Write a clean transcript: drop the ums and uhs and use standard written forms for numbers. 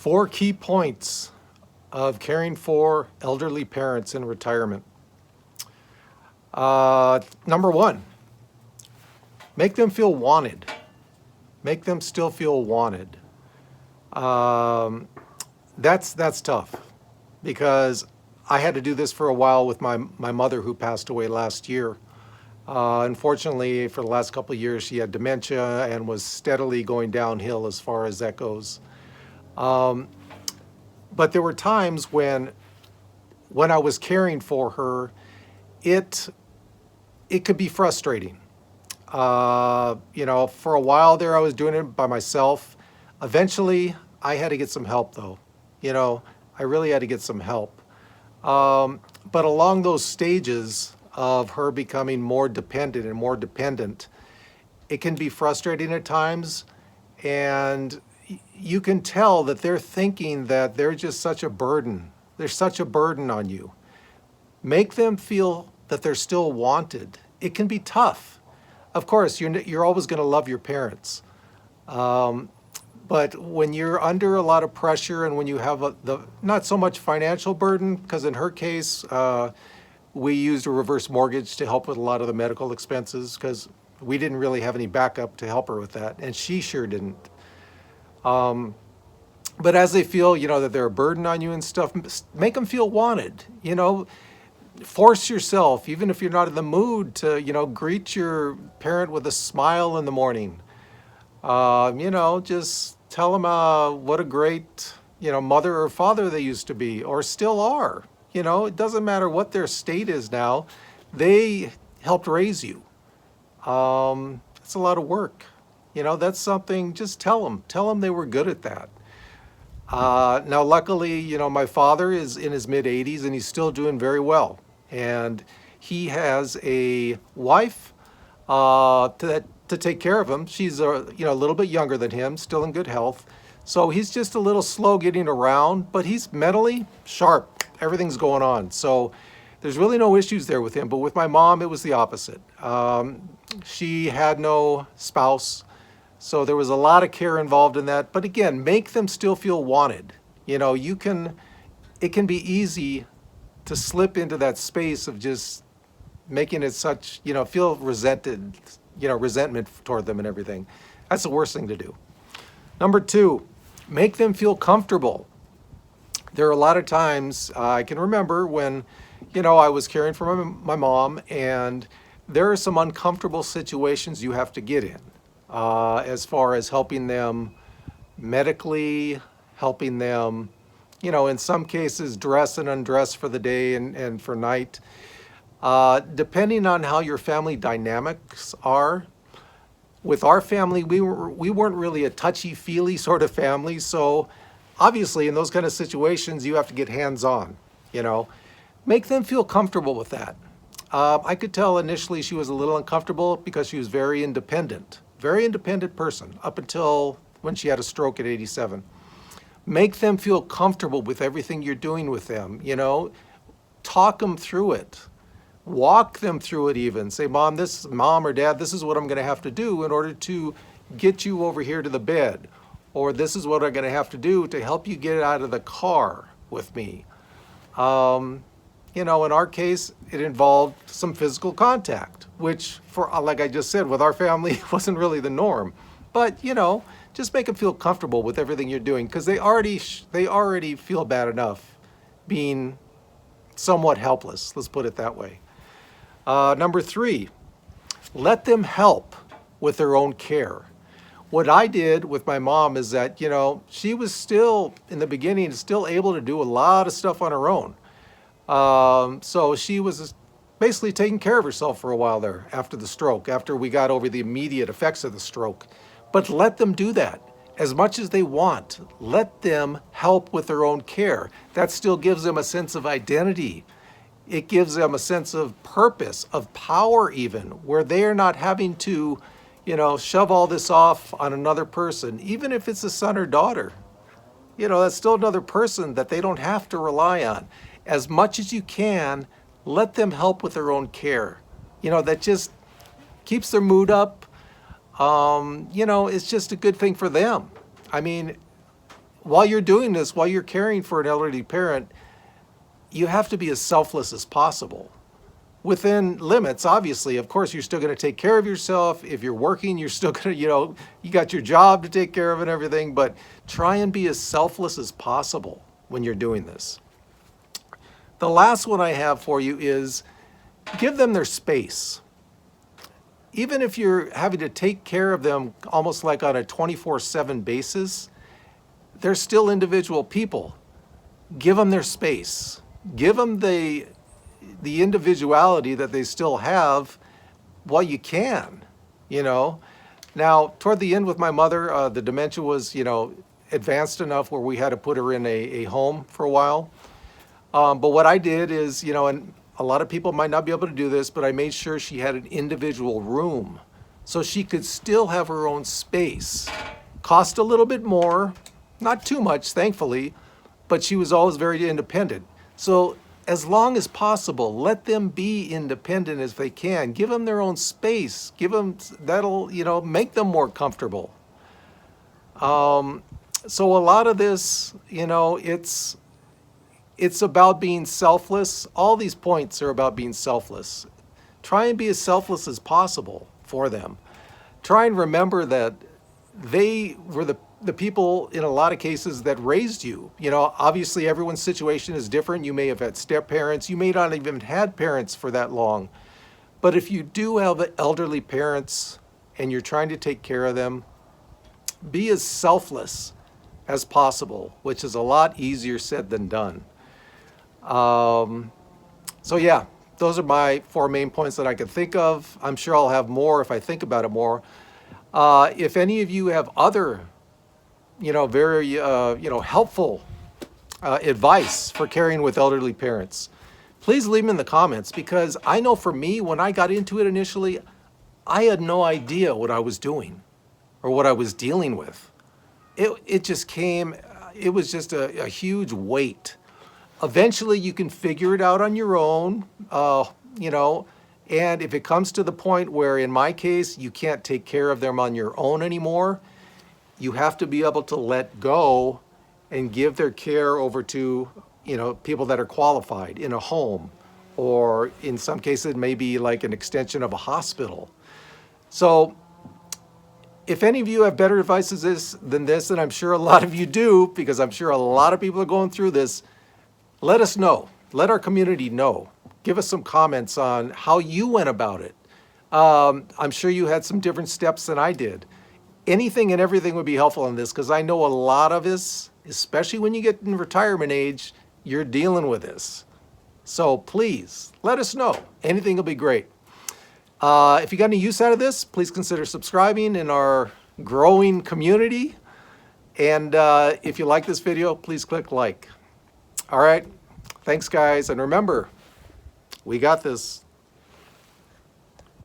4 key points of caring for elderly parents in retirement. Number 1, make them feel wanted. Make them still feel wanted. That's tough because I had to do this for a while with my mother who passed away last year. Unfortunately, for the last couple of years, she had dementia and was steadily going downhill as far as that goes. But there were times when I was caring for her, it could be frustrating. For a while there, I was doing it by myself. Eventually, I had to get some help, though. I really had to get some help. But along those stages of her becoming more dependent and more dependent, it can be frustrating at times, and you can tell that they're thinking that they're just such a burden. They're such a burden on you. Make them feel that they're still wanted. It can be tough. Of course, you're always going to love your parents. But when you're under a lot of pressure and when you have not so much financial burden, because in her case, we used a reverse mortgage to help with a lot of the medical expenses because we didn't really have any backup to help her with that, and she sure didn't. But as they feel, that they're a burden on you and stuff, make them feel wanted. Force yourself, even if you're not in the mood, to, greet your parent with a smile in the morning. Just tell them what a great, mother or father they used to be or still are. It doesn't matter what their state is now. They helped raise you. It's a lot of work. That's something, just tell them they were good at that. Now, luckily, my father is in his mid-80s and he's still doing very well. And he has a wife to take care of him. She's a little bit younger than him, still in good health. So he's just a little slow getting around, but he's mentally sharp. Everything's going on. So there's really no issues there with him. But with my mom, it was the opposite. She had no spouse. So there was a lot of care involved in that. But again, make them still feel wanted. It can be easy to slip into that space of just making it such, feel resentment toward them and everything. That's the worst thing to do. Number 2, make them feel comfortable. There are a lot of times I can remember when, I was caring for my mom, and there are some uncomfortable situations you have to get in as far as helping them medically, helping them, in some cases dress and undress for the day and for night. Depending on how your family dynamics are. With our family, we weren't really a touchy-feely sort of family, so obviously in those kind of situations, you have to get hands-on, Make them feel comfortable with that. I could tell initially she was a little uncomfortable because she was very independent person up until when she had a stroke at 87. Make them feel comfortable with everything you're doing with them, Talk them through it. Walk them through it even. Say, Mom or Dad, this is what I'm going to have to do in order to get you over here to the bed. Or this is what I'm going to have to do to help you get out of the car with me. In our case, it involved some physical contact, which, like I just said, with our family, wasn't really the norm. But, just make them feel comfortable with everything you're doing because they already feel bad enough being somewhat helpless. Let's put it that way. Number 3, let them help with their own care. What I did with my mom is that, she was still, in the beginning, still able to do a lot of stuff on her own. So she was basically taking care of herself for a while there after the stroke, after we got over the immediate effects of the stroke. But let them do that as much as they want. Let them help with their own care. That still gives them a sense of identity. It gives them a sense of purpose, of power even, where they are not having to, shove all this off on another person, even if it's a son or daughter. That's still another person that they don't have to rely on. As much as you can, let them help with their own care. That just keeps their mood up. It's just a good thing for them. I mean, while you're doing this, while you're caring for an elderly parent, you have to be as selfless as possible. Within limits, obviously. Of course, you're still going to take care of yourself. If you're working, you're still going to, you got your job to take care of and everything, but try and be as selfless as possible when you're doing this. The last one I have for you is give them their space. Even if you're having to take care of them almost like on a 24/7 basis, they're still individual people. Give them their space. Give them the individuality that they still have while you can, you know. Now, toward the end with my mother, the dementia was, advanced enough where we had to put her in a home for a while. But what I did is, and a lot of people might not be able to do this, but I made sure she had an individual room so she could still have her own space. Cost a little bit more, not too much, thankfully, but she was always very independent. So as long as possible, let them be independent as they can. Give them their own space. That'll, make them more comfortable. So a lot of this, it's about being selfless. All these points are about being selfless. Try and be as selfless as possible for them. Try and remember that they were the people in a lot of cases that raised you. Obviously everyone's situation is different. You may have had step parents. You may not even had parents for that long. But if you do have elderly parents and you're trying to take care of them, be as selfless as possible, which is a lot easier said than done. So yeah, those are my 4 main points that I could think of. I'm sure I'll have more if I think about it more. If any of you have other, very, helpful advice for caring with elderly parents, please leave them in the comments, because I know for me, when I got into it initially, I had no idea what I was doing or what I was dealing with. It just came, it was just a huge weight. Eventually you can figure it out on your own, and if it comes to the point where, in my case, you can't take care of them on your own anymore, you have to be able to let go and give their care over to, people that are qualified in a home, or in some cases, maybe like an extension of a hospital. So if any of you have better advice than this, and I'm sure a lot of you do, because I'm sure a lot of people are going through this, let us know. Let our community know. Give us some comments on how you went about it. I'm sure you had some different steps than I did. Anything and everything would be helpful in this, because I know a lot of this, especially when you get in retirement age, you're dealing with this. So please, let us know. Anything will be great. If you got any use out of this, please consider subscribing in our growing community. And if you like this video, please click like. All right, thanks guys, and remember, we got this.